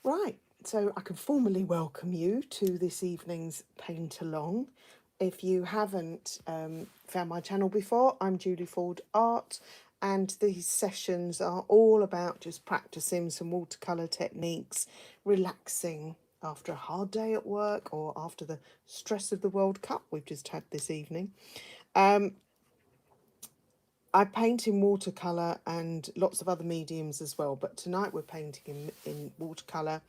Right, so I can formally welcome you to this evening's paint along. If you haven't found my channel before, I'm Julie Ford Art, and these sessions are all about just practicing some watercolour techniques, relaxing after a hard day at work or after the stress of the World Cup we've just had this evening. I paint in watercolour and lots of other mediums as well, but tonight we're painting in watercolour.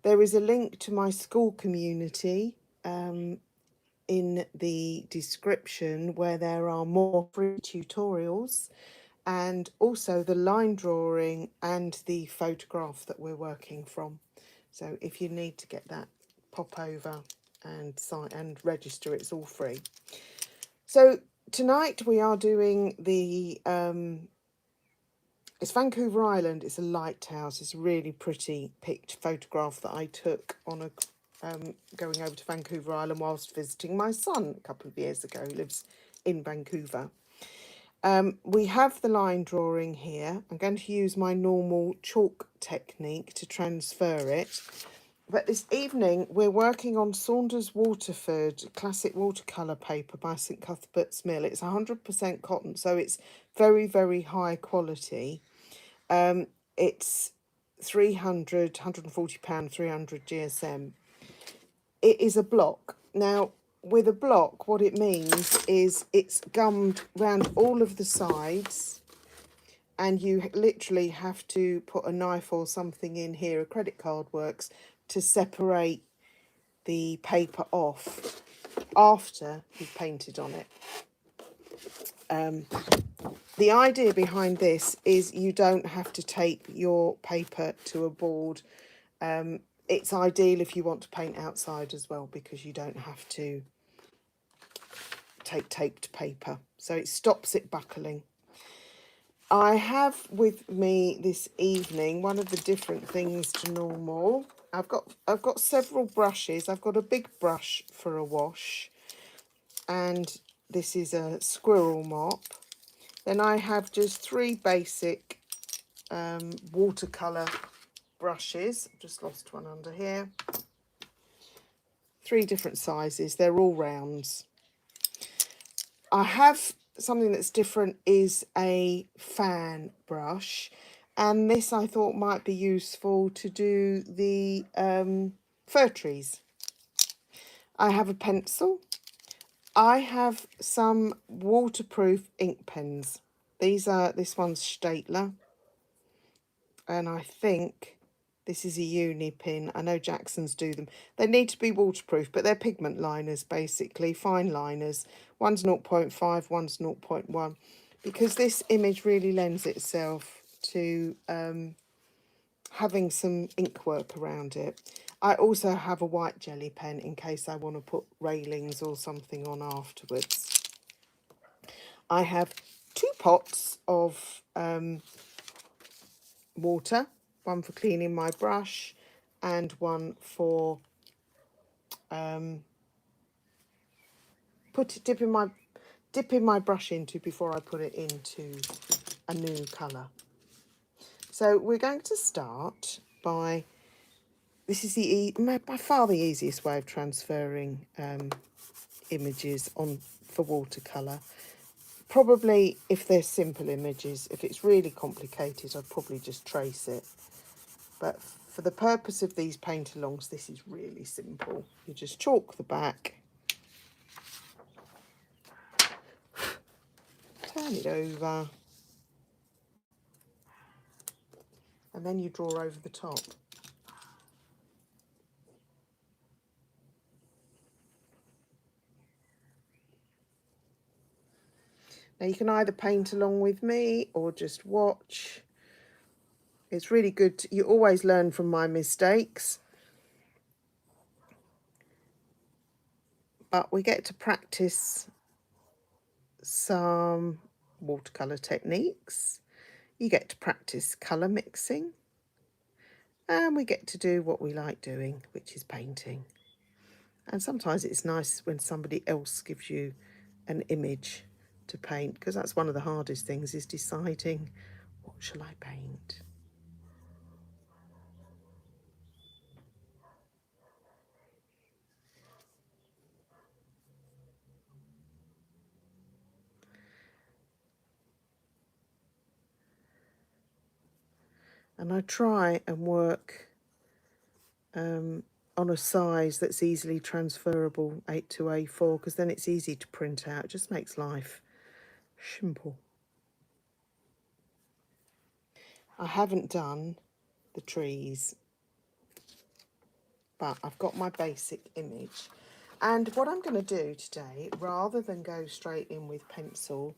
There is a link to my Skool community in the description where there are more free tutorials and also the line drawing and the photograph that we're working from. So if you need to get that, pop over and sign and register. It's all free. So tonight we are doing the it's Vancouver Island. It's a lighthouse. It's a really pretty photograph that I took on a going over to Vancouver Island whilst visiting my son a couple of years ago, who lives in Vancouver. We have the line drawing here. I'm going to use my normal chalk technique to transfer it. But this evening we're working on Saunders Waterford classic watercolour paper by St Cuthbert's Mill. It's 100% cotton, so it's very, very high quality. It's 300, £140, 300 GSM. It is a block. Now, with a block, what it means is it's gummed round all of the sides, and you literally have to put a knife or something in here, a credit card works, to separate the paper off after you've painted on it. The idea behind this is you don't have to tape your paper to a board. It's ideal if you want to paint outside as well, because you don't have to take taped paper, so it stops it buckling. I have with me this evening one of the different things to normal. I've got several brushes. I've got a big brush for a wash, and this is a squirrel mop. Then I have just three basic watercolour brushes. I've just lost one under here. Three different sizes. They're all rounds. I have something that's different, is a fan brush, and this I thought might be useful to do the fir trees. I have a pencil. I have some waterproof ink pens. This one's Staedtler, and I think this is a uni pin. I know Jackson's do them. They need to be waterproof, but they're pigment liners, basically, fine liners. One's 0.5, one's 0.1, because this image really lends itself to having some ink work around it. I also have a white jelly pen in case I want to put railings or something on afterwards. I have two pots of water, one for cleaning my brush and one for dipping my brush into before I put it into a new colour. So we're going to start by, this is by far the easiest way of transferring images on for watercolour. Probably if they're simple images. If it's really complicated, I'd probably just trace it. But for the purpose of these paint-alongs, this is really simple. You just chalk the back, turn it over, and then you draw over the top. Now you can either paint along with me or just watch. It's really good. You always learn from my mistakes. But we get to practice some watercolour techniques. You get to practice colour mixing. And we get to do what we like doing, which is painting. And sometimes it's nice when somebody else gives you an image to paint, because that's one of the hardest things, is deciding what shall I paint. And I try and work on a size that's easily transferable, 8 to A4, because then it's easy to print out. It just makes life simple. I haven't done the trees, but I've got my basic image. And what I'm going to do today, rather than go straight in with pencil,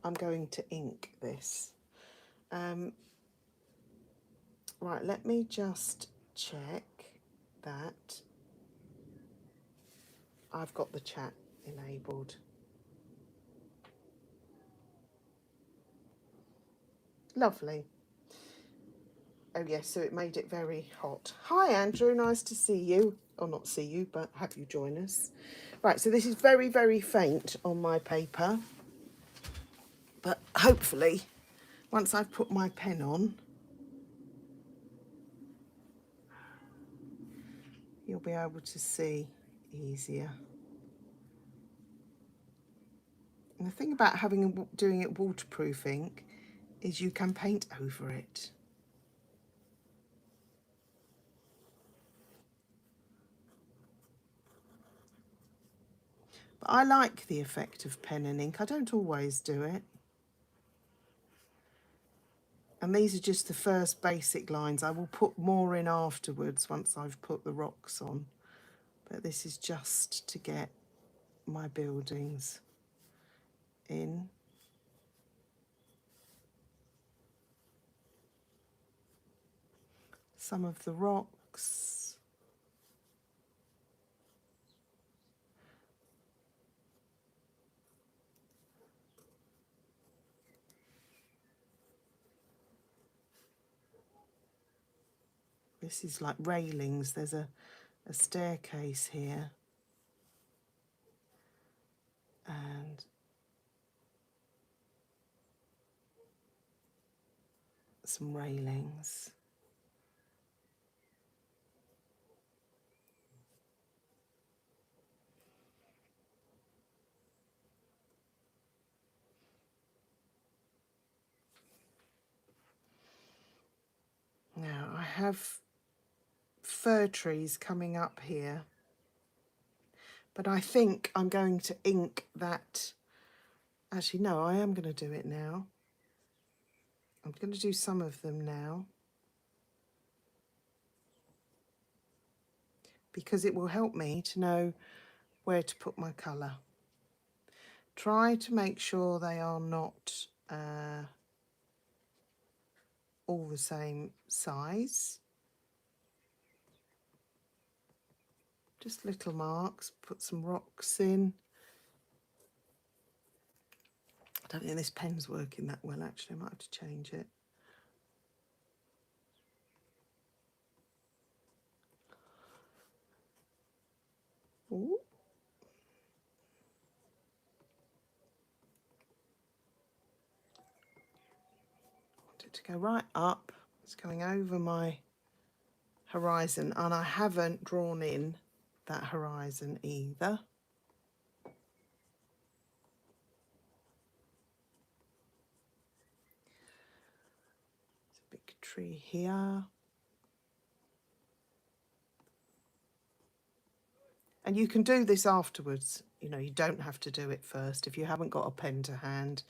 I'm going to ink this. Right, let me just check that I've got the chat enabled. Lovely. Oh yes, so it made it very hot. Hi Andrew, nice to see you. Or not see you, but have you join us. Right, so this is very, very faint on my paper. But hopefully, once I've put my pen on, you'll be able to see easier. And the thing about doing it waterproof ink is you can paint over it. But I like the effect of pen and ink. I don't always do it. And these are just the first basic lines. I will put more in afterwards once I've put the rocks on. But this is just to get my buildings in. Some of the rocks. This is like railings. There's a staircase here. And some railings. Now I have fir trees coming up here, but I think I'm going to ink that. Actually, no, I am going to do it now. I'm going to do some of them now because it will help me to know where to put my colour. Try to make sure they are not all the same size. Just little marks, put some rocks in. I don't think this pen's working that well actually, I might have to change it. Ooh. I want it to go right up. It's going over my horizon, and I haven't drawn in that horizon either. There's a big tree here. And you can do this afterwards. You know, you don't have to do it first. If you haven't got a pen to hand,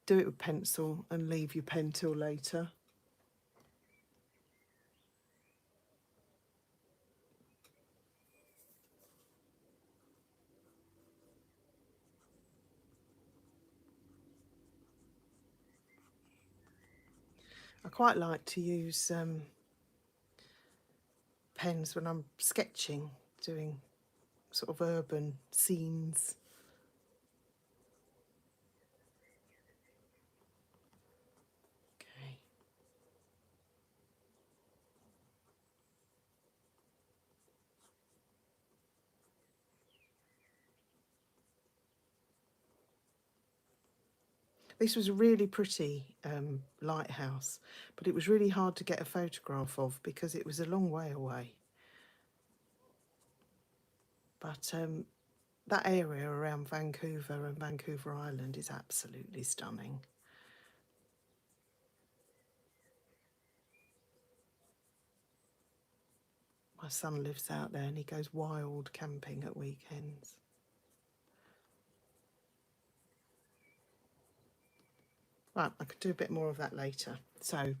do it with pencil and leave your pen till later. I quite like to use pens when I'm sketching, doing sort of urban scenes. Okay. This was a really pretty lighthouse, but it was really hard to get a photograph of because it was a long way away. But that area around Vancouver and Vancouver Island is absolutely stunning. My son lives out there and he goes wild camping at weekends. Right, I could do a bit more of that later. So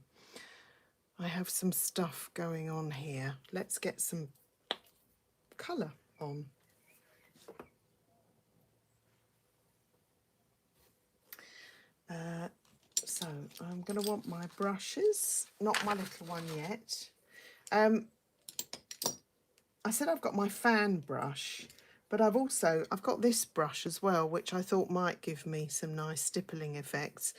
I have some stuff going on here. Let's get some colour on. So I'm going to want my brushes, not my little one yet. I said I've got my fan brush, but I've got this brush as well, which I thought might give me some nice stippling effects.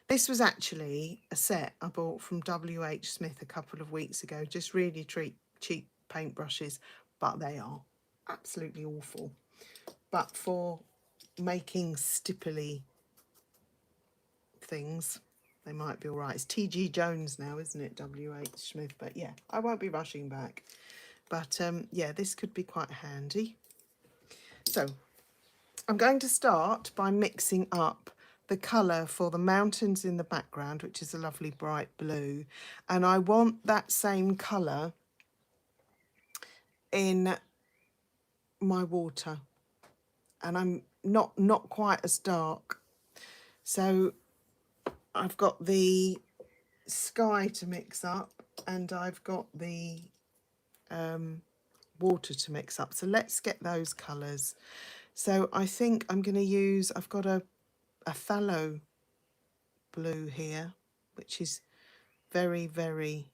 This was actually a set I bought from WH Smith a couple of weeks ago, just really cheap paintbrushes, but they are absolutely awful. But for making stipply things, they might be all right. It's TG Jones now, isn't it, WH Smith? But yeah, I won't be rushing back. But yeah, this could be quite handy. So I'm going to start by mixing up the colour for the mountains in the background, which is a lovely bright blue. And I want that same colour in my water. And I'm not quite as dark. So I've got the sky to mix up and I've got the water to mix up. So let's get those colours. So I think I'm going to use, I've got a phthalo blue here, which is very, very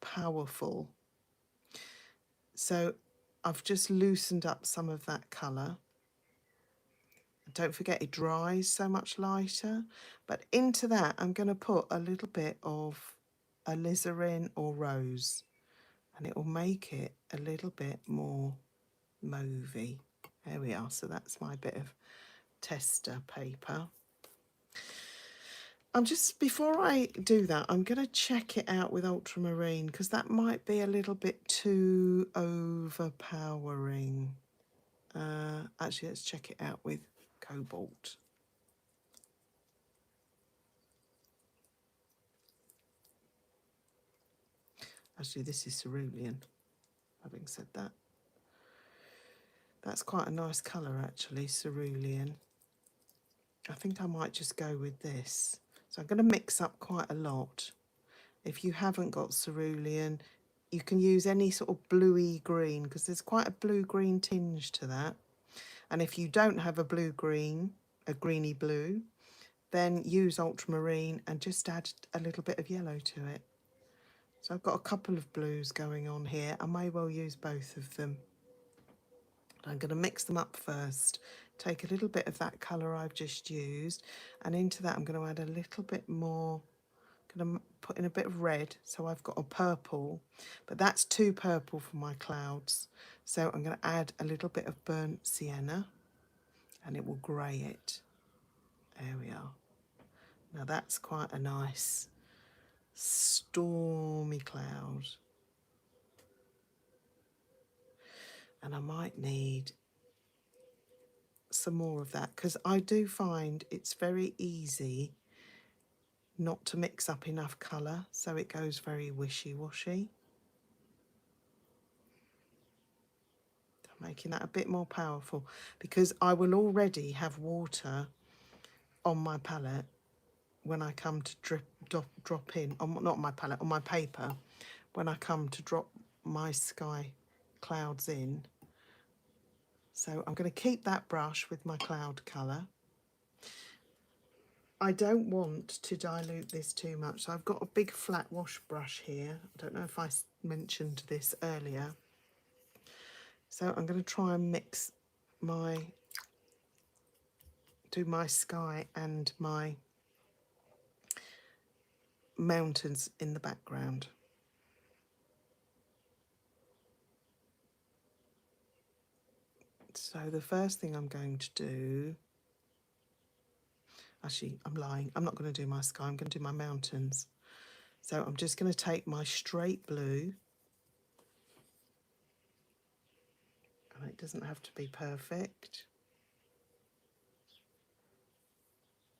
powerful. So I've just loosened up some of that colour. Don't forget it dries so much lighter. But into that I'm going to put a little bit of alizarin or rose, and it will make it a little bit more mauvey. There we are. So that's my bit of tester paper. Before I do that, I'm going to check it out with ultramarine, because that might be a little bit too overpowering. Actually, let's check it out with cobalt. Actually, this is cerulean, having said that. That's quite a nice colour, actually, cerulean. I think I might just go with this. So I'm going to mix up quite a lot. If you haven't got cerulean, you can use any sort of bluey green, because there's quite a blue-green tinge to that. And if you don't have a blue-green, a greeny blue, then use ultramarine and just add a little bit of yellow to it. So I've got a couple of blues going on here. I may well use both of them. I'm going to mix them up first. Take a little bit of that colour I've just used, and into that I'm going to add a little bit more. I'm going to put in a bit of red, so I've got a purple, but that's too purple for my clouds. So I'm going to add a little bit of burnt sienna, and it will grey it. There we are. Now that's quite a nice stormy cloud. And I might need some more of that, because I do find it's very easy not to mix up enough colour, so it goes very wishy-washy. I'm making that a bit more powerful, because I will already have water on my palette when I come to drop in, not my palette, on my paper, when I come to drop my sky clouds in. So I'm going to keep that brush with my cloud colour. I don't want to dilute this too much, so I've got a big flat wash brush here. I don't know if I mentioned this earlier. So I'm going to try and do my sky and my mountains in the background. So the first thing I'm going to do, actually I'm lying, I'm not going to do my sky, I'm going to do my mountains. So I'm just going to take my straight blue, and it doesn't have to be perfect.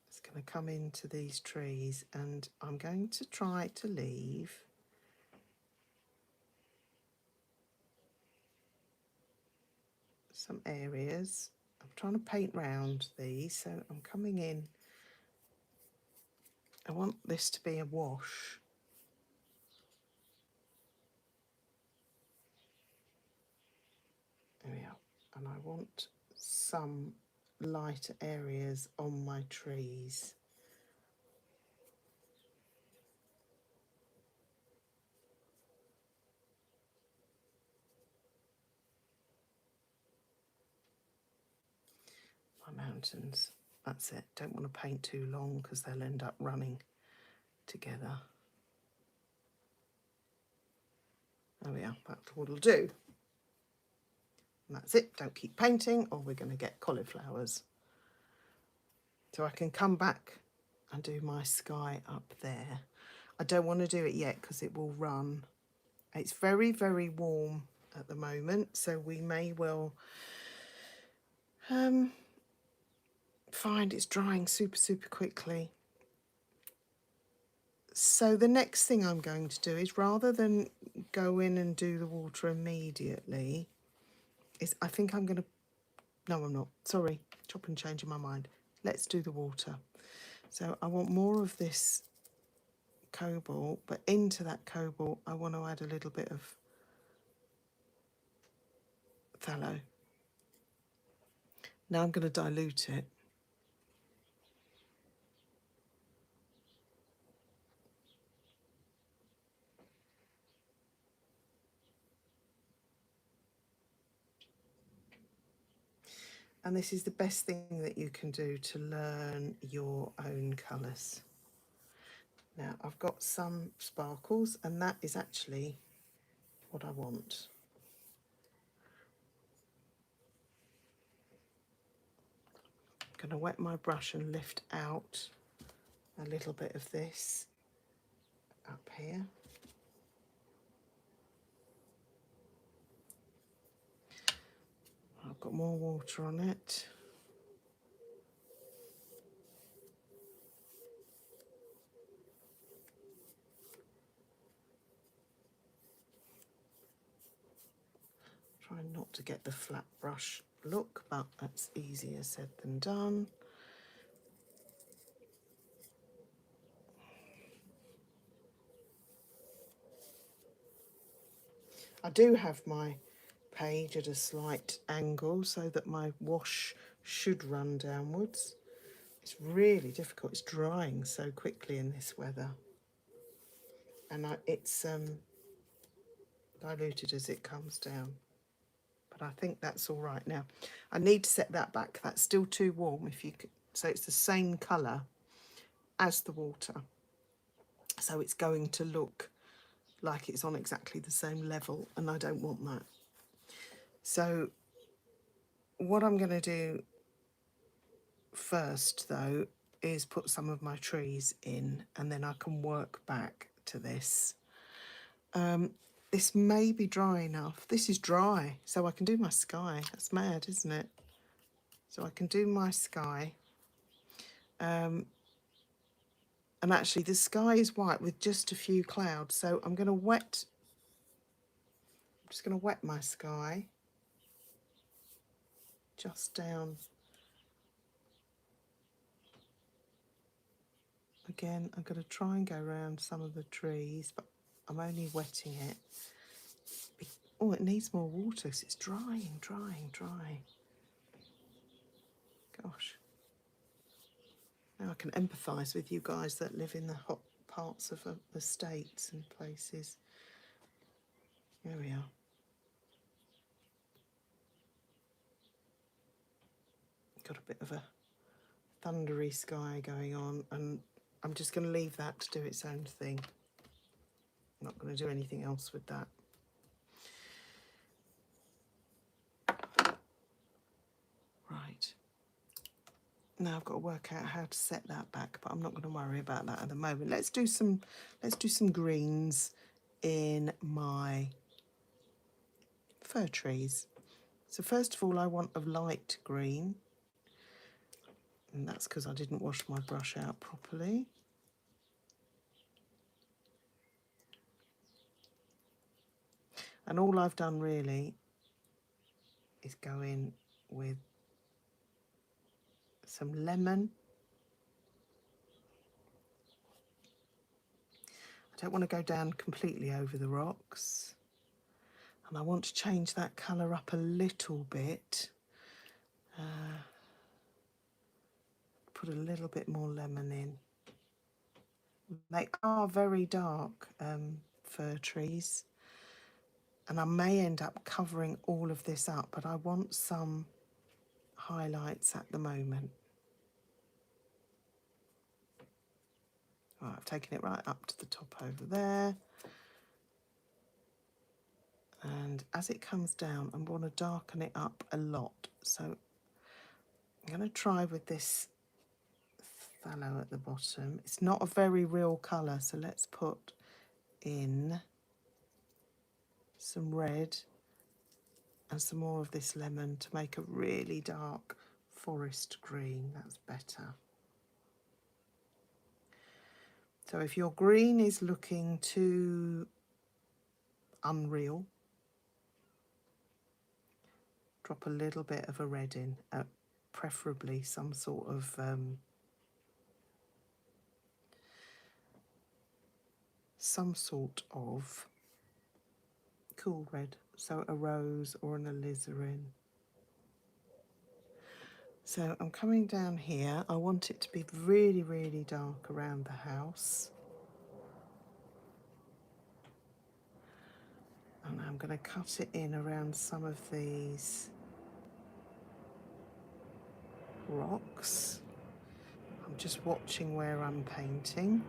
It's going to come into these trees, and I'm going to try to leave some areas. I'm trying to paint round these, so I'm coming in. I want this to be a wash. There we are. And I want some lighter areas on my trees. My mountains. That's it. Don't want to paint too long because they'll end up running together. There we are. That's what it'll do. And that's it. Don't keep painting or we're going to get cauliflowers. So I can come back and do my sky up there. I don't want to do it yet because it will run. It's very, very warm at the moment, so we may well find it's drying super, super quickly. So the next thing I'm going to do is, rather than go in and do the water immediately, is I think I'm going to... No, I'm not. Sorry, chop and change in my mind. Let's do the water. So I want more of this cobalt, but into that cobalt I want to add a little bit of phthalo. Now I'm going to dilute it. And this is the best thing that you can do to learn your own colours. Now I've got some sparkles, and that is actually what I want. I'm going to wet my brush and lift out a little bit of this up here. I've got more water on it. Try not to get the flat brush look, but that's easier said than done. I do have my page at a slight angle so that my wash should run downwards. It's really difficult. It's drying so quickly in this weather. And it's diluted as it comes down. But I think that's all right now. I need to set that back. That's still too warm. If you could, so it's the same colour as the water. So it's going to look like it's on exactly the same level, and I don't want that. So what I'm going to do first, though, is put some of my trees in, and then I can work back to this. This may be dry enough. This is dry, so I can do my sky. That's mad, isn't it? So I can do my sky. And actually the sky is white with just a few clouds, so I'm just going to wet my sky just down. Again, I'm going to try and go around some of the trees, but I'm only wetting it. Oh, it needs more water because it's drying. Gosh. Now I can empathise with you guys that live in the hot parts of the States and places. There we are. Got a bit of a thundery sky going on, and I'm just going to leave that to do its own thing. I'm not going to do anything else with that. Right. Now I've got to work out how to set that back, but I'm not going to worry about that at the moment. Let's do some greens in my fir trees. So first of all, I want a light green, and that's because I didn't wash my brush out properly. And all I've done really is go in with some lemon. I don't want to go down completely over the rocks, and I want to change that colour up a little bit. Put a little bit more lemon in. They are very dark fir trees, and I may end up covering all of this up, but I want some highlights at the moment. Right, I've taken it right up to the top over there. And as it comes down, I want to darken it up a lot. So I'm going to try with this phthalo at the bottom. It's not a very real colour, so let's put in some red and some more of this lemon to make a really dark forest green. That's better. So if your green is looking too unreal, drop a little bit of a red in, preferably some sort of cool red, so a rose or an alizarin. So I'm coming down here. I want it to be really, really dark around the house. And I'm going to cut it in around some of these rocks. I'm just watching where I'm painting,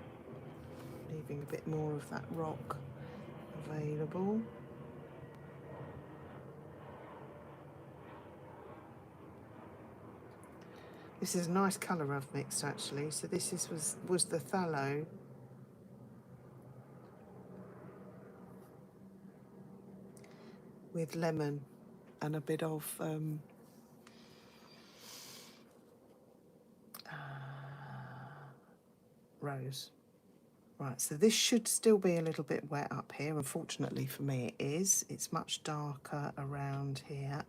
leaving a bit more of that rock available. This is a nice colour I've mixed actually. So this was the phthalo. With lemon and a bit of rose. Right, so this should still be a little bit wet up here. Unfortunately for me it is. It's much darker around here.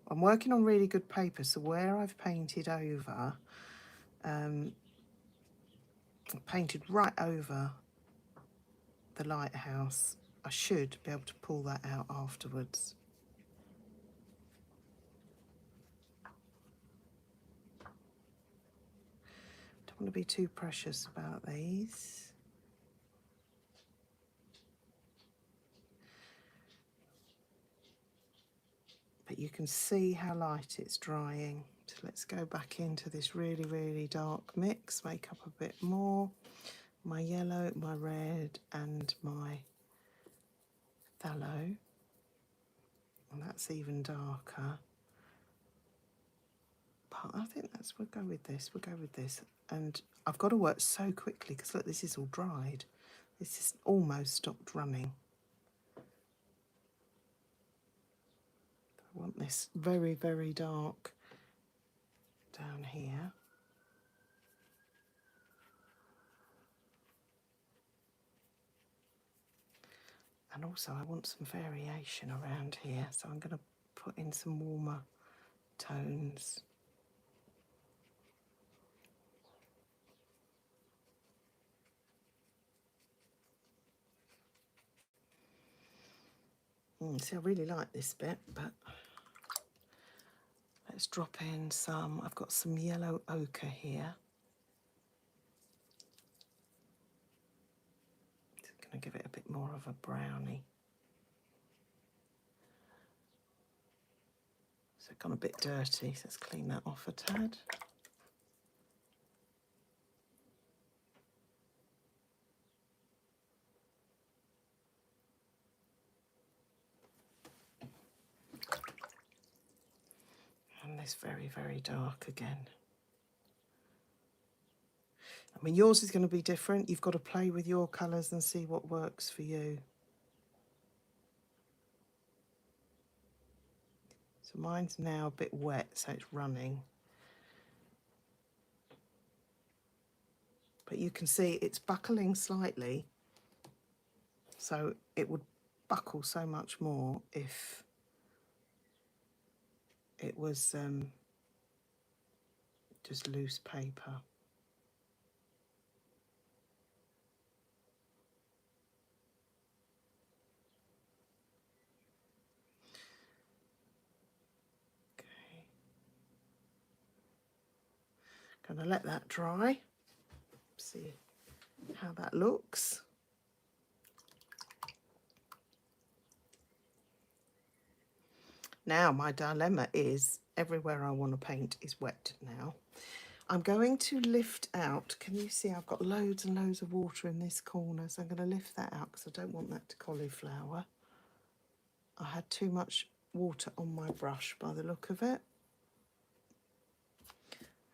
I'm working on really good paper, so where I've painted over, I've painted right over the lighthouse. I should be able to pull that out afterwards. Don't want to be too precious about these. But you can see how light it's drying. So let's go back into this really, really dark mix, make up a bit more. My yellow, my red, and my phthalo. And that's even darker. But I think we'll go with this. And I've got to work so quickly because look, this is all dried. This is almost stopped running. I want this very, very dark down here. And also I want some variation around here, so I'm going to put in some warmer tones. See, I really like this bit, but let's drop in some. I've got some yellow ochre here. Just going to give it a bit more of a brownie. So it's gone a bit dirty, so let's clean that off a tad. And this very, very dark again. I mean, yours is going to be different. You've got to play with your colours and see what works for you. So mine's now a bit wet, so it's running. But you can see it's buckling slightly. So it would buckle so much more if it was just loose paper. Okay. Gonna let that dry. See how that looks. Now my dilemma is everywhere I want to paint is wet now. I'm going to lift out, can you see I've got loads and loads of water in this corner, so I'm going to lift that out because I don't want that to cauliflower. I had too much water on my brush by the look of it.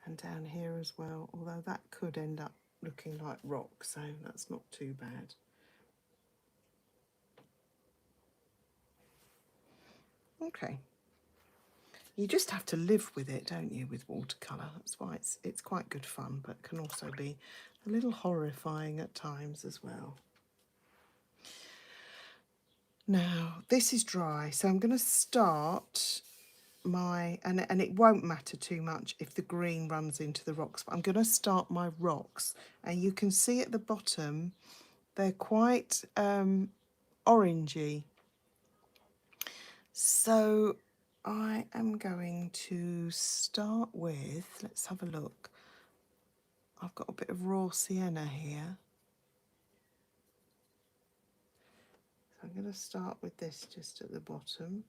And down here as well, although that could end up looking like rock, so that's not too bad. Okay. You just have to live with it, don't you, with watercolour? That's why it's quite good fun, but can also be a little horrifying at times as well. Now, this is dry, so I'm going to start my, and it won't matter too much if the green runs into the rocks, but I'm going to start my rocks. And you can see at the bottom, they're quite orangey. So I am going to start with, let's have a look. I've got a bit of raw sienna here. So I'm going to start with this just at the bottom.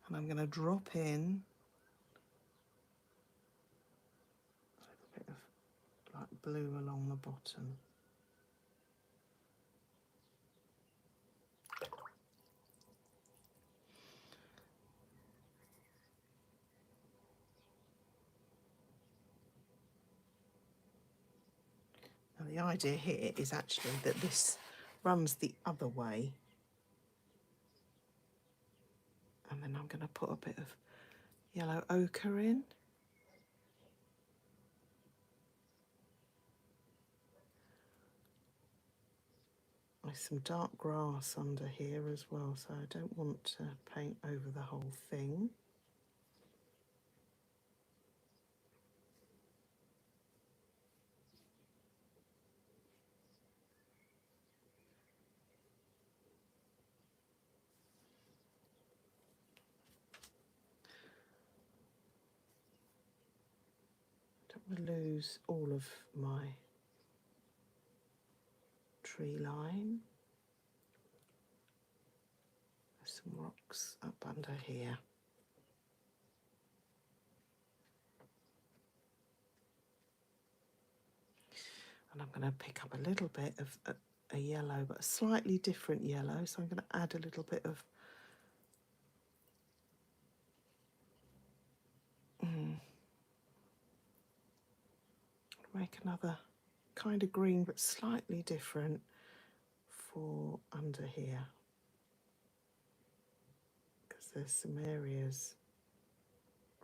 And I'm going to drop in a little bit of like blue along the bottom. Now the idea here is actually that this runs the other way. And then I'm going to put a bit of yellow ochre in. With some dark grass under here as well, so I don't want to paint over the whole thing. Don't want to lose all of my tree line. There's some rocks up under here. And I'm going to pick up a little bit of a yellow, but a slightly different yellow. So I'm going to add a little bit of make another kind of green, but slightly different for under here. Because there's some areas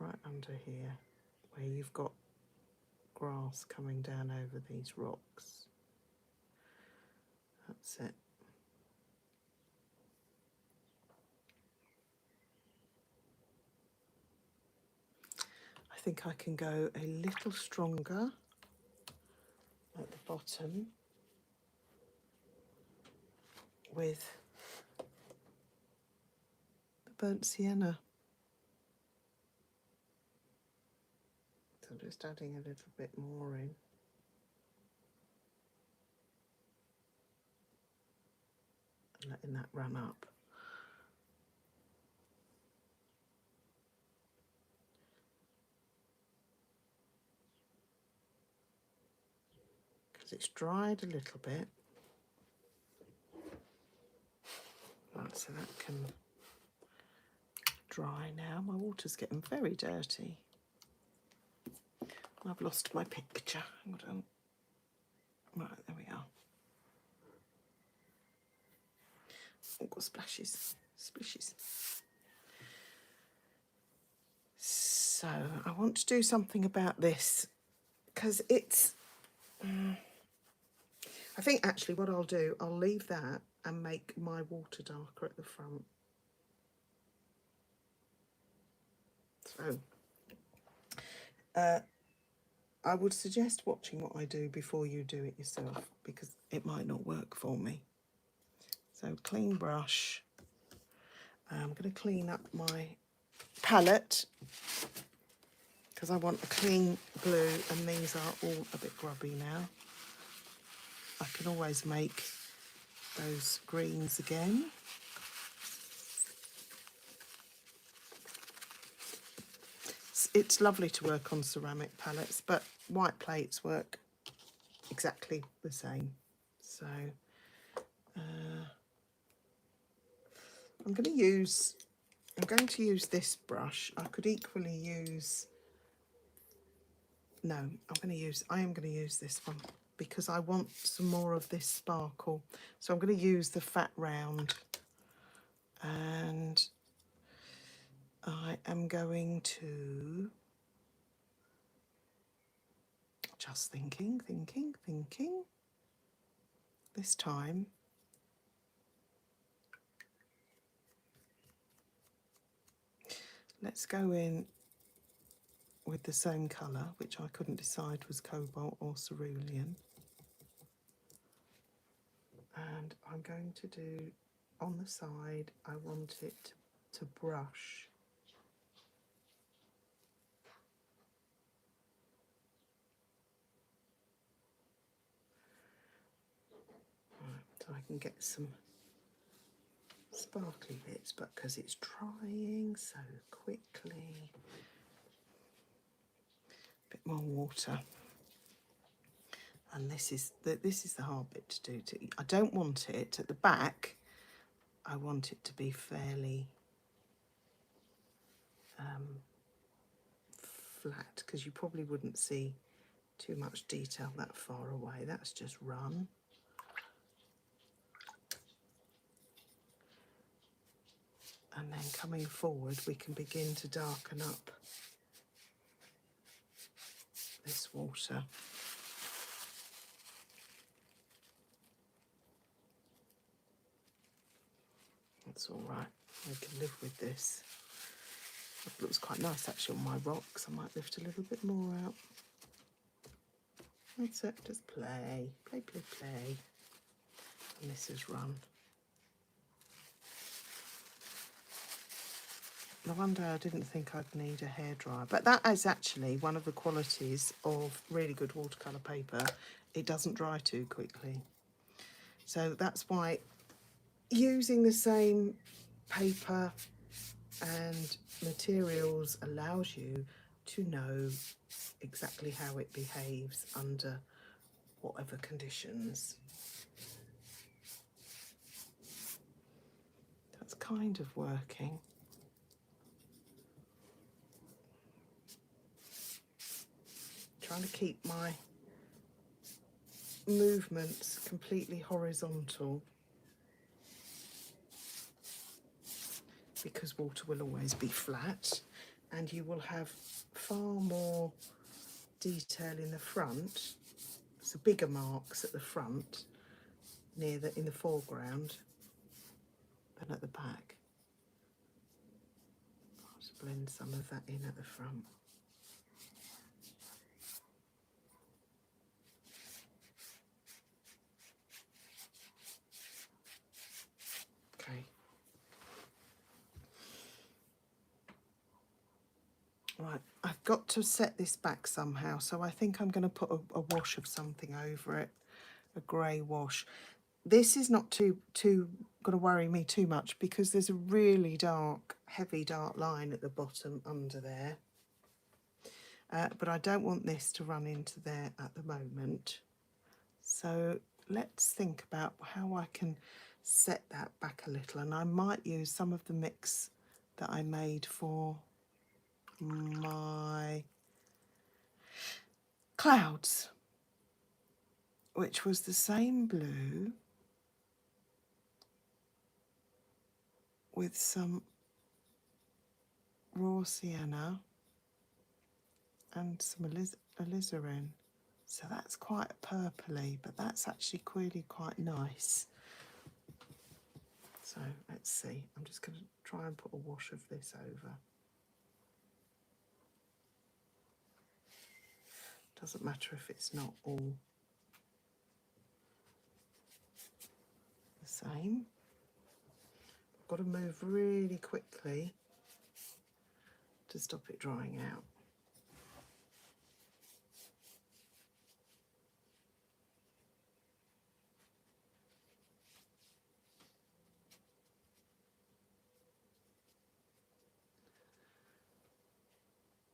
right under here where you've got grass coming down over these rocks. That's it. I think I can go a little stronger at the bottom with the burnt sienna. So I'm just adding a little bit more in. And letting that run up. Because it's dried a little bit. Right, so that can dry now. My water's getting very dirty. I've lost my picture. Hold on. Right, there we are. Oh, got splashes, splishes. So I want to do something about this because it's. I think actually what I'll do, I'll leave that and make my water darker at the front. So I would suggest watching what I do before you do it yourself, because it might not work for me. So clean brush. I'm going to clean up my palette because I want a clean blue, and these are all a bit grubby now. I can always make those greens again. It's lovely to work on ceramic palettes, but white plates work exactly the same. So I'm going to use this brush. I could equally use, no, I am going to use this one because I want some more of this sparkle. So I'm going to use the fat round, and I am going to, just thinking, this time let's go in with the same colour, which I couldn't decide was cobalt or cerulean. And I'm going to do, on the side, I want it to brush. Right, so I can get some sparkly bits, but because it's drying so quickly. A bit more water. And this is the hard bit to do. I don't want it at the back. I want it to be fairly flat, because you probably wouldn't see too much detail that far away. That's just run. And then coming forward, we can begin to darken up this water. That's all right. I can live with this. It looks quite nice actually on my rocks. I might lift a little bit more out. That's it. Just play. Play, play, play. And this is run. No wonder I didn't think I'd need a hairdryer. But that is actually one of the qualities of really good watercolour paper. It doesn't dry too quickly. So that's why using the same paper and materials allows you to know exactly how it behaves under whatever conditions. That's kind of working. Trying to keep my movements completely horizontal, because water will always be flat, and you will have far more detail in the front, so bigger marks at the front in the foreground than at the back. I'll just blend some of that in at the front. Okay. Right, I've got to set this back somehow, so I think I'm going to put a wash of something over it, a grey wash. This is not too going to worry me too much, because there's a really dark, heavy dark line at the bottom under there. But I don't want this to run into there at the moment. So let's think about how I can set that back a little, and I might use some of the mix that I made for my clouds, which was the same blue with some raw sienna and some alizarin. So that's quite purpley, but that's actually really quite nice. So let's see, I'm just going to try and put a wash of this over. Doesn't matter if it's not all the same. I've got to move really quickly to stop it drying out.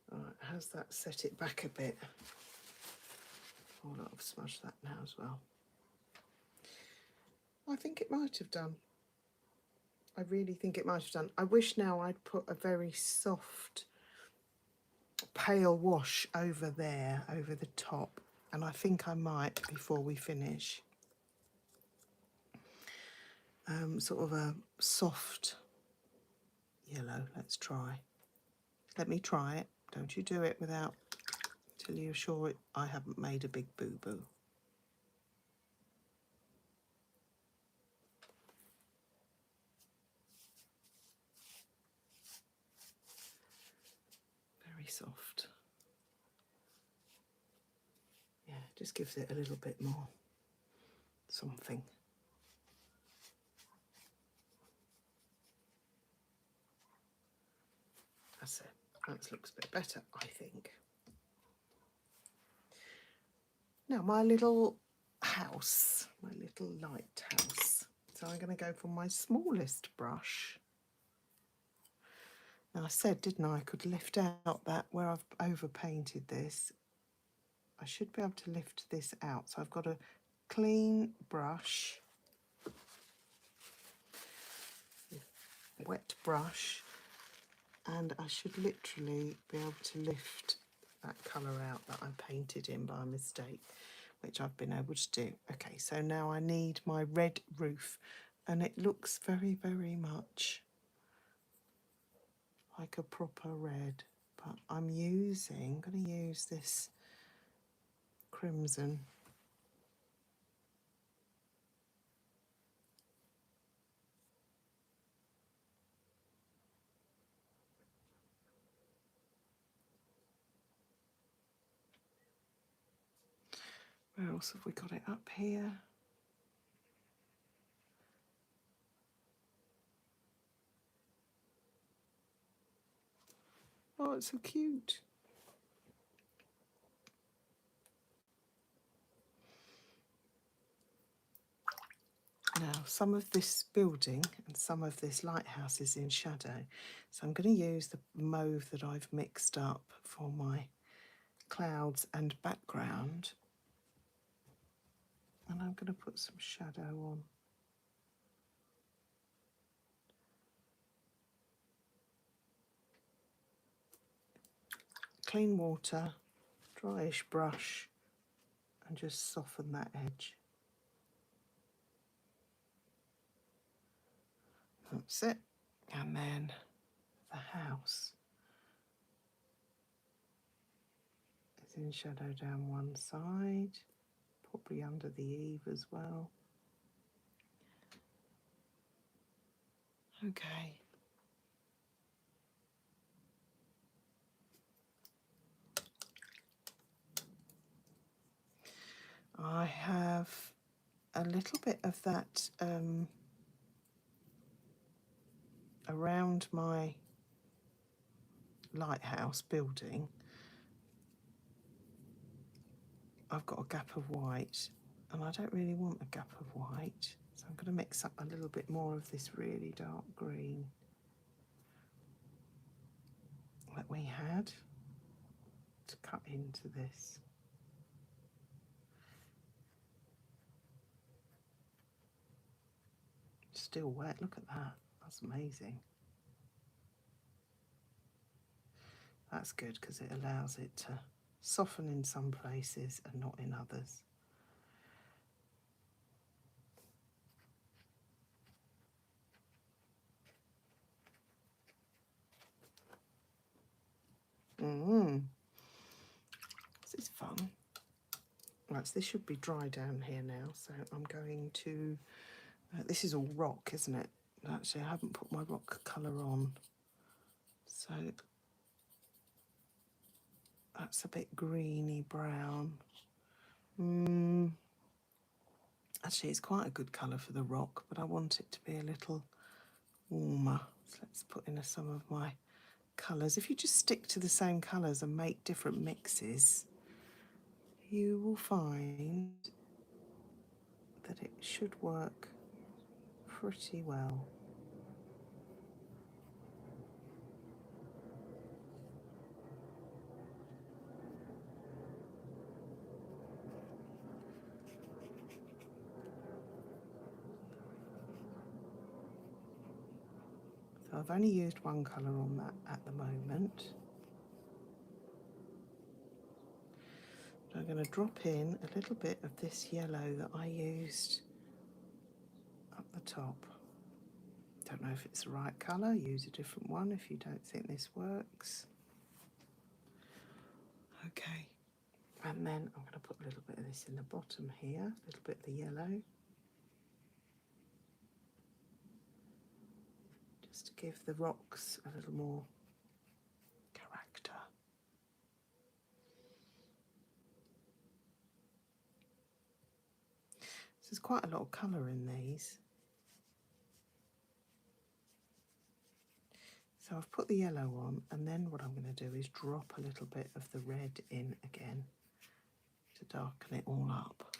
Right, how's that set it back a bit? Oh, look, I've smudged that now as well. I think it might have done. I really think it might have done. I wish now I'd put a very soft, pale wash over there, over the top. And I think I might before we finish. Sort of a soft yellow. Let's try. Let me try it. Don't you do it without, till you're sure I haven't made a big boo-boo. Very soft. Yeah, just gives it a little bit more something. That's it. That looks a bit better, I think. Now, my little house, my little lighthouse. So I'm going to go for my smallest brush. Now, I said, didn't I could lift out that where I've overpainted this. I should be able to lift this out. So I've got a clean brush, wet brush, and I should literally be able to lift that colour out that I painted in by mistake, which I've been able to do. Okay, so now I need my red roof, and it looks very, very much like a proper red, but I'm going to use this crimson. Where else have we got it? Up here. Oh, it's so cute. Now, some of this building and some of this lighthouse is in shadow, so I'm going to use the mauve that I've mixed up for my clouds and background, and I'm going to put some shadow on. Clean water, dryish brush, and just soften that edge. That's it. And then the house is in shadow down one side, probably under the eave as well. Okay. I have a little bit of that around my lighthouse building. I've got a gap of white, and I don't really want a gap of white, so I'm going to mix up a little bit more of this really dark green that we had to cut into this. Still wet, look at that, that's amazing. That's good because it allows it to soften in some places and not in others. This is fun. Right, so this should be dry down here now, so I'm going to, this is all rock, isn't it? Actually, I haven't put my rock colour on, so that's a bit greeny brown. Actually, it's quite a good colour for the rock, but I want it to be a little warmer. So let's put in some of my colours. If you just stick to the same colours and make different mixes, you will find that it should work pretty well. So I've only used one colour on that at the moment. I'm going to drop in a little bit of this yellow that I used up the top. Don't know if it's the right colour, use a different one if you don't think this works. Okay, and then I'm going to put a little bit of this in the bottom here, a little bit of the yellow. Just to give the rocks a little more character. So there's quite a lot of colour in these. So I've put the yellow on, and then what I'm going to do is drop a little bit of the red in again to darken it all up.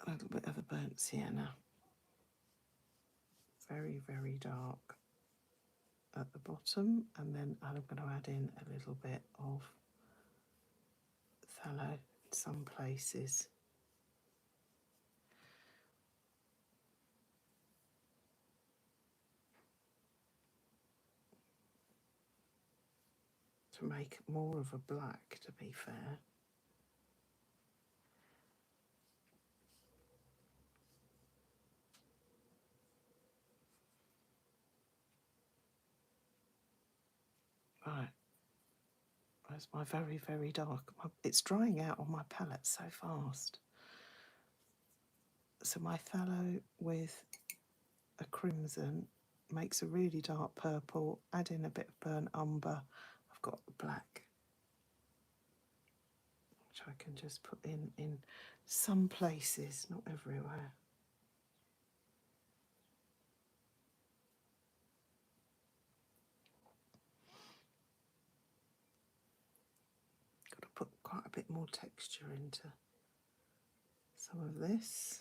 A little bit of the burnt sienna. Very, very dark at the bottom, and then I'm going to add in a little bit of phthalo in some places. To make it more of a black, to be fair. Right, that's my very, very dark. It's drying out on my palette so fast. So my phthalo with a crimson makes a really dark purple. Add in a bit of burnt umber. I've got black, which I can just put in some places, not everywhere. Got to put quite a bit more texture into some of this.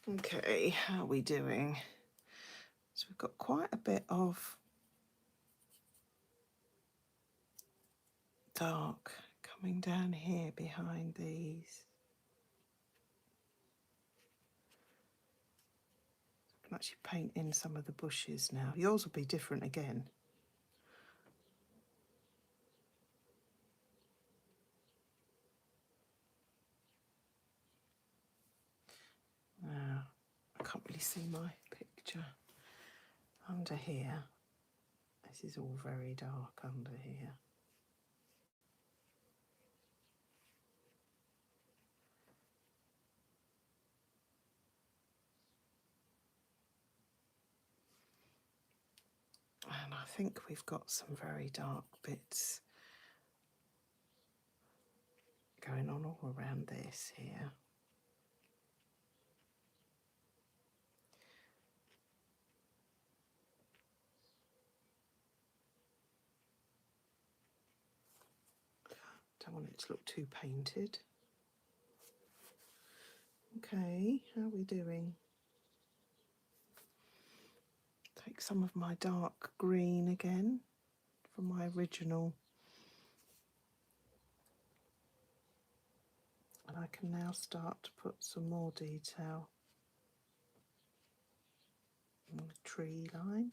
Okay, how are we doing? So we've got quite a bit of dark coming down here behind these. I can actually paint in some of the bushes now. Yours will be different again. Now, I can't really see my picture under here. This is all very dark under here. And I think we've got some very dark bits going on all around this here. Don't want it to look too painted. Okay, how are we doing? Take some of my dark green again from my original. And I can now start to put some more detail on the tree line.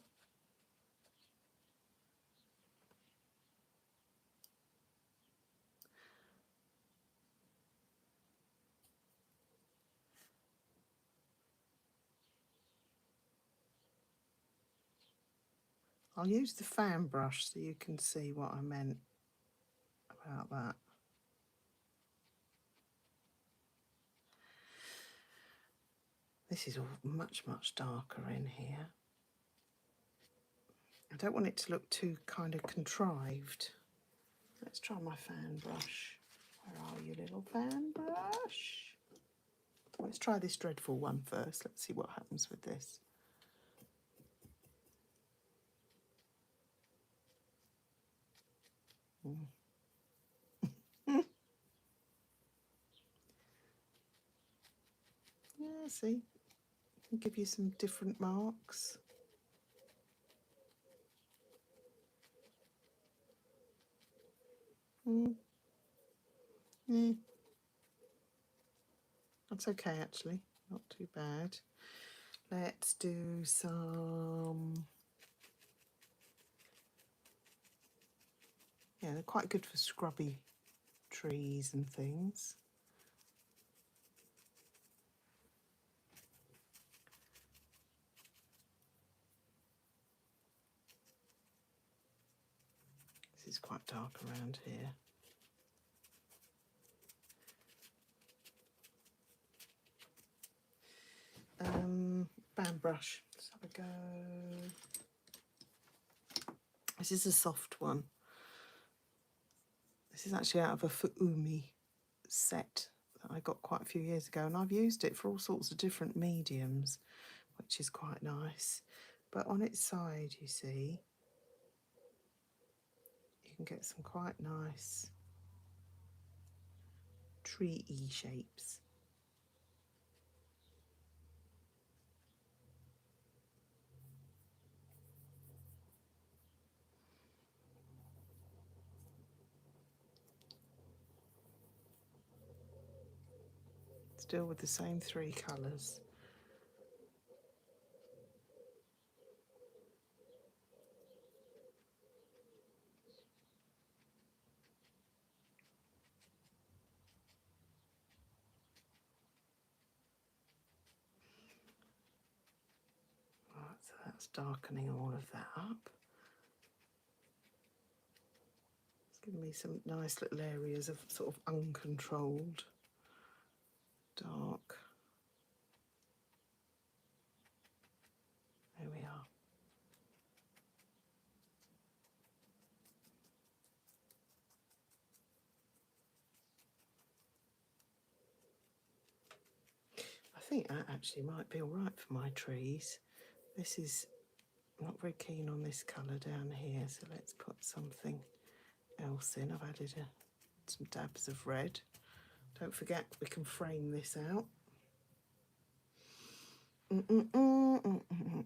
I'll use the fan brush so you can see what I meant about that. This is all much, much darker in here. I don't want it to look too kind of contrived. Let's try my fan brush. Where are you, little fan brush? Let's try this dreadful one first. Let's see what happens with this. Yeah, see, can give you some different marks. Yeah. That's okay, actually, not too bad. Let's do some, yeah, they're quite good for scrubby trees and things. This is quite dark around here. Band brush. Let's have a go. This is a soft one. This is actually out of a Fuumi set that I got quite a few years ago, and I've used it for all sorts of different mediums, which is quite nice. But on its side, you see, you can get some quite nice tree-y shapes. Still with the same three colours. Right, so that's darkening all of that up. It's giving me some nice little areas of sort of uncontrolled dark. There we are. I think that actually might be all right for my trees. This is not very keen on this colour down here, so let's put something else in. I've added some dabs of red. Don't forget we can frame this out.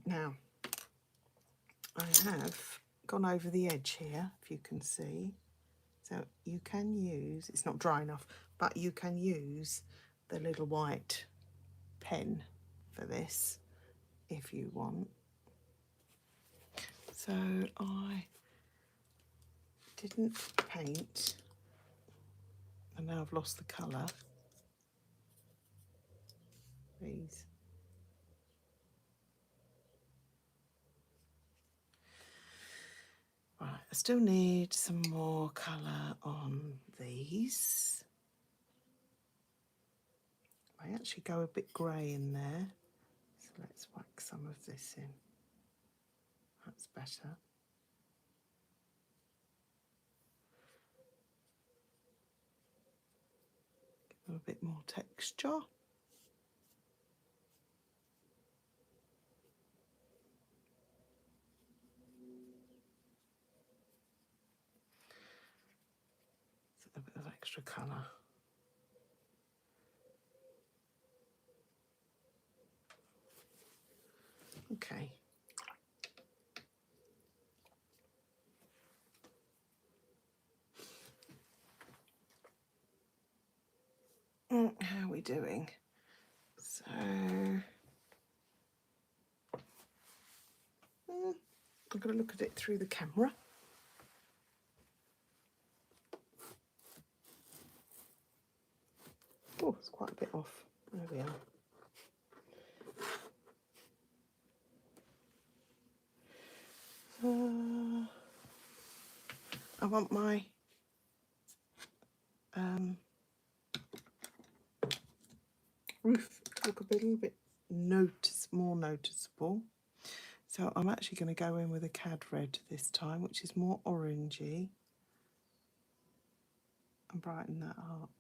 Now, I have gone over the edge here, if you can see. So you can use, it's not dry enough, but you can use the little white pen for this if you want. So I didn't paint, and now I've lost the colour. These. Right, I still need some more colour on these. I actually go a bit grey in there, so let's whack some of this in. That's better. Give them a bit more texture. A bit of extra colour. Okay. How are we doing? So, I've got to look at it through the camera. Oh, it's quite a bit off. There we are. I want my roof to look a little bit more noticeable. So I'm actually going to go in with a cad red this time, which is more orangey, and brighten that up.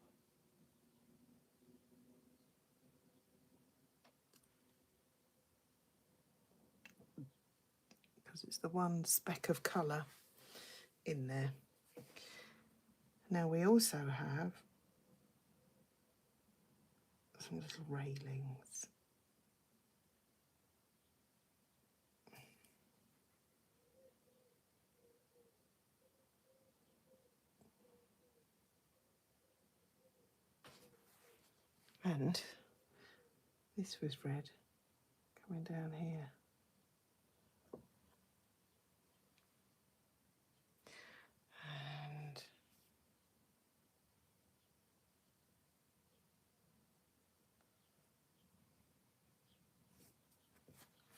Because it's the one speck of colour in there. Now we also have some little railings. And this was red coming down here. And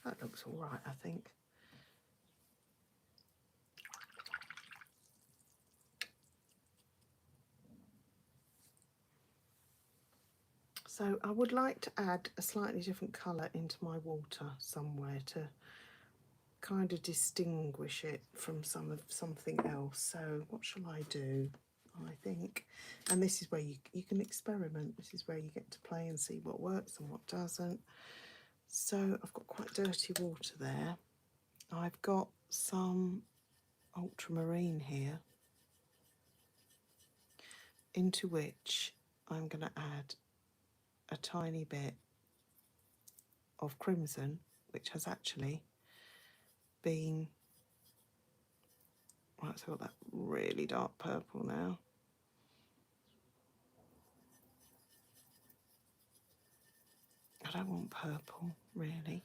that looks all right, I think. So I would like to add a slightly different colour into my water somewhere to kind of distinguish it from something else. So what shall I do? I think, and this is where you can experiment. This is where you get to play and see what works and what doesn't. So I've got quite dirty water there. I've got some ultramarine here, into which I'm going to add a tiny bit of crimson, which has actually been, right, so I've got that really dark purple now. I don't want purple, really.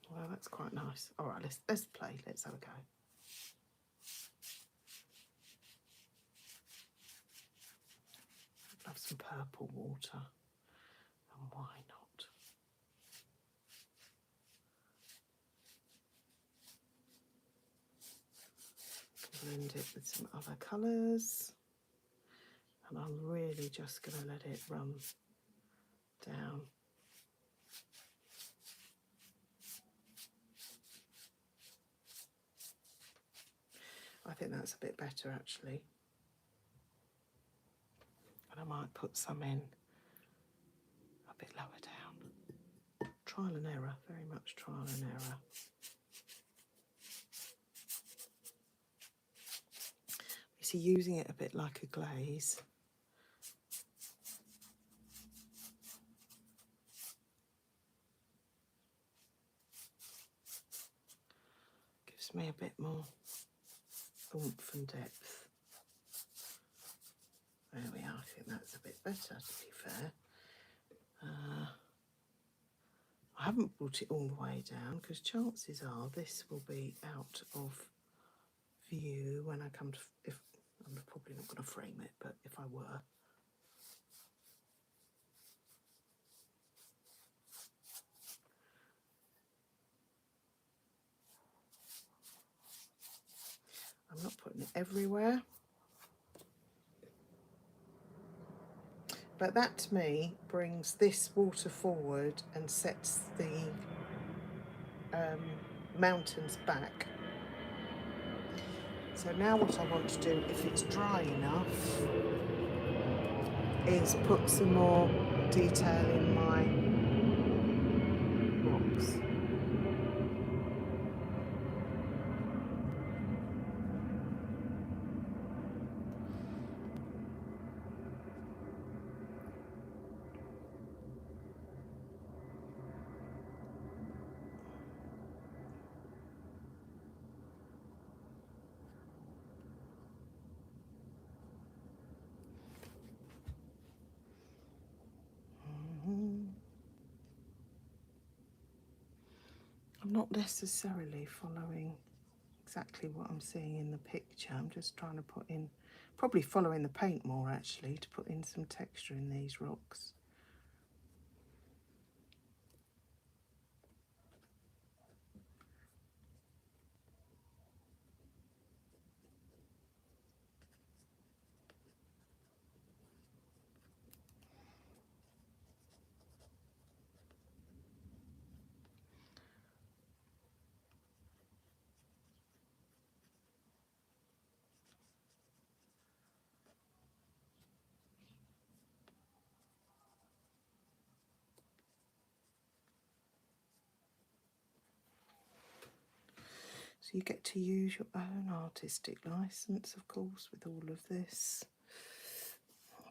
Well, that's quite nice. All right, let's play. Let's have a go. I'd love some purple water, and why not? Blend it with some other colours, and I'm really just going to let it run down. I think that's a bit better actually. And I might put some in a bit lower down. Trial and error, very much trial and error. You see, using it a bit like a glaze. Gives me a bit more oomph and depth. There we are, I think that's a bit better, to be fair. I haven't brought it all the way down because chances are this will be out of view when I come to, if I'm probably not going to frame it, but if I were. I'm not putting it everywhere. But that to me brings this water forward and sets the mountains back. So now what I want to do, if it's dry enough, is put some more detail in my rocks. I'm not necessarily following exactly what I'm seeing in the picture. I'm just trying to put in, probably following the paint more actually, to put in some texture in these rocks. So you get to use your own artistic license, of course, with all of this.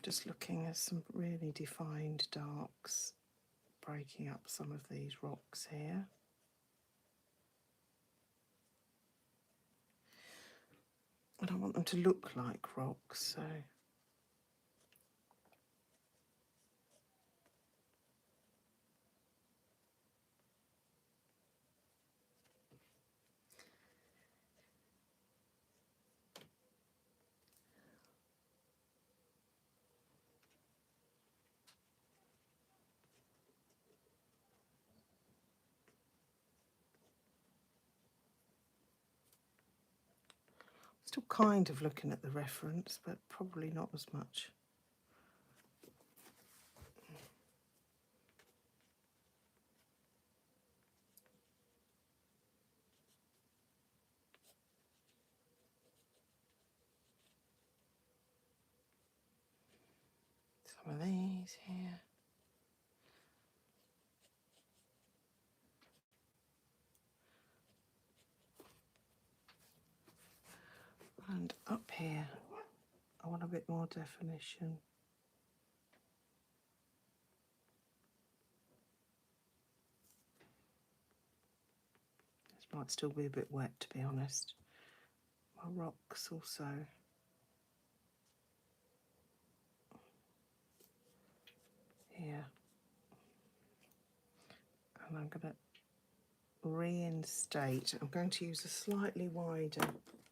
Just looking at some really defined darks, breaking up some of these rocks here. I don't want them to look like rocks, so still kind of looking at the reference, but probably not as much. Some of these here. And up here, I want a bit more definition. This might still be a bit wet, to be honest. My rocks also. Here. And I'm going to reinstate. I'm going to use a slightly wider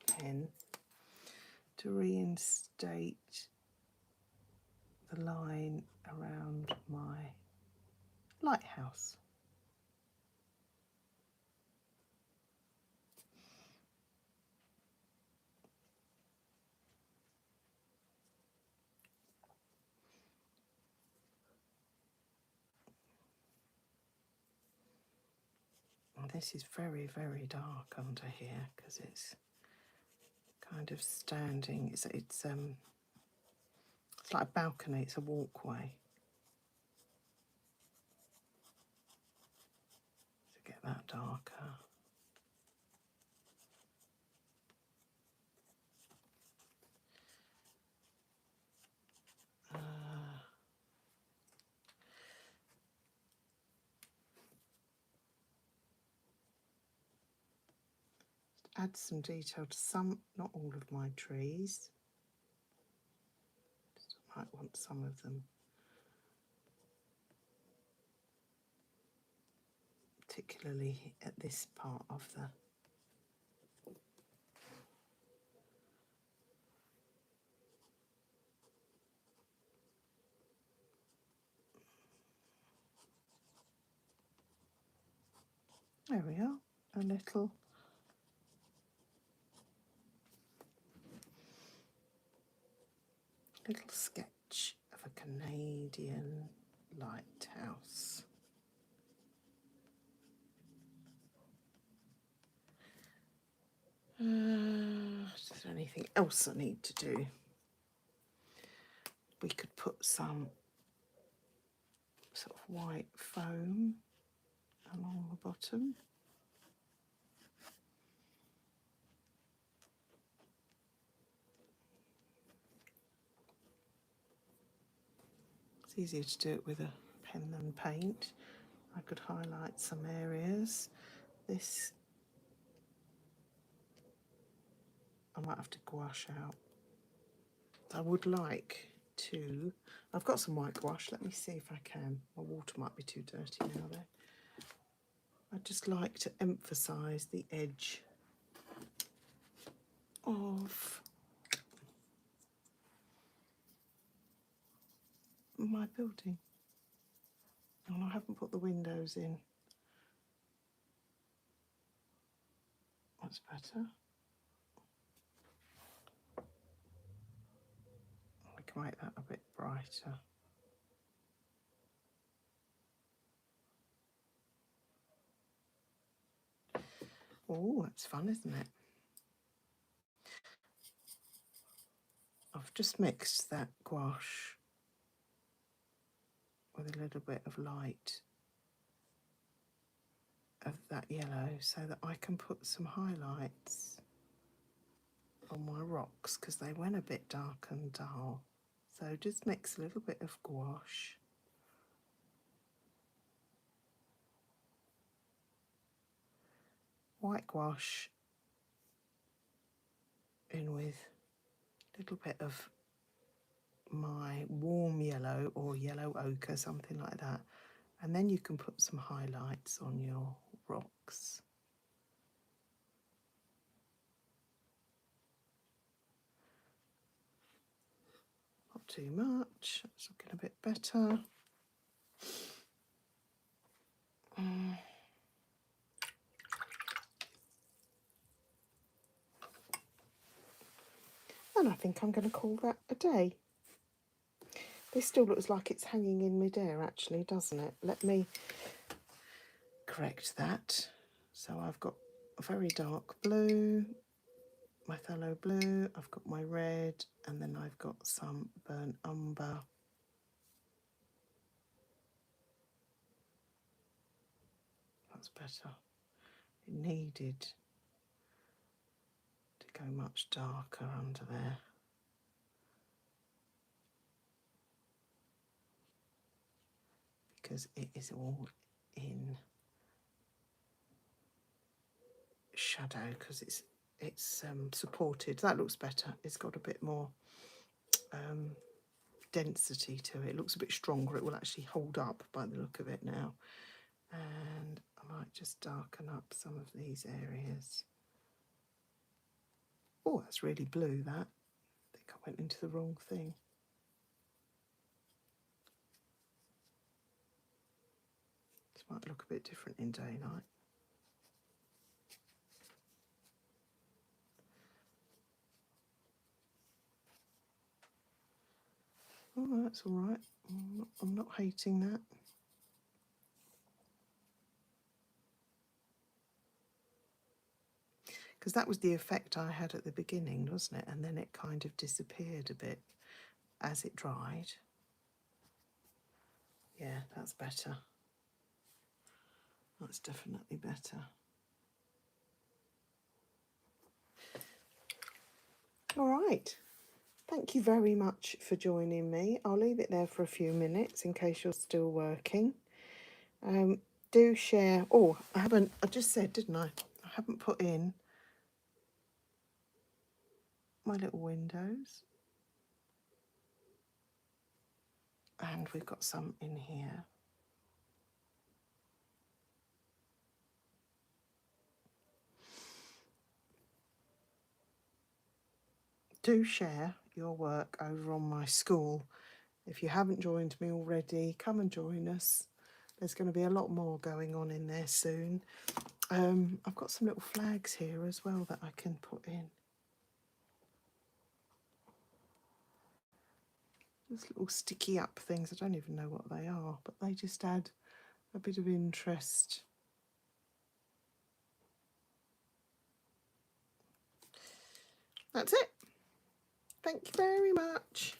pen to reinstate the line around my lighthouse. And this is very, very dark under here because it's kind of standing. It's like a balcony. It's a walkway. To get that darker. Add some detail to some, not all of my trees. Just might want some of them. Particularly at this part of the there we are, a little sketch of a Canadian lighthouse. Is there anything else I need to do? We could put some sort of white foam along the bottom. It's easier to do it with a pen than paint. I could highlight some areas. This I might have to gouache out. I would like to, I've got some white gouache, let me see if I can. My water might be too dirty now though. I'd just like to emphasise the edge of my building. And I haven't put the windows in. That's better. We can make that a bit brighter. Oh, that's fun, isn't it? I've just mixed that gouache with a little bit of light of that yellow so that I can put some highlights on my rocks, because they went a bit dark and dull. So just mix a little bit of gouache, white gouache in with a little bit of my warm yellow or yellow ochre, something like that, and then you can put some highlights on your rocks. Not too much, it's looking a bit better. And I think I'm going to call that a day. This still looks like it's hanging in midair actually, doesn't it? Let me correct that. So I've got a very dark blue, my phthalo blue, I've got my red, and then I've got some burnt umber. That's better. It needed to go much darker under there. Because it is all in shadow, because it's supported. That looks better. It's got a bit more density to it. It looks a bit stronger. It will actually hold up by the look of it now. And I might just darken up some of these areas. Oh, that's really blue, that. I think I went into the wrong thing. This might look a bit different in daylight. Oh, that's all right. I'm not hating that. Because that was the effect I had at the beginning, wasn't it? And then it kind of disappeared a bit as it dried. Yeah, that's better. That's definitely better. All right. Thank you very much for joining me. I'll leave it there for a few minutes in case you're still working. Do share. Oh, I just said, didn't I? I haven't put in my little windows. And we've got some in here. Do share your work over on my Skool. If you haven't joined me already, come and join us. There's going to be a lot more going on in there soon. I've got some little flags here as well that I can put in. These little sticky up things, I don't even know what they are, but they just add a bit of interest. That's it. Thank you very much.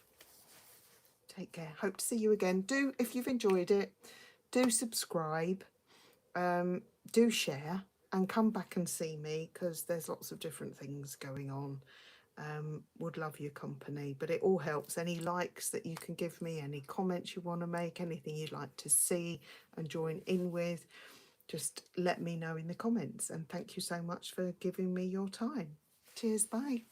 Take care. Hope to see you again. Do, if you've enjoyed it, do subscribe, do share, and come back and see me, because there's lots of different things going on. Would love your company, but it all helps. Any likes that you can give me, any comments you want to make, anything you'd like to see and join in with, just let me know in the comments. And thank you so much for giving me your time. Cheers, bye.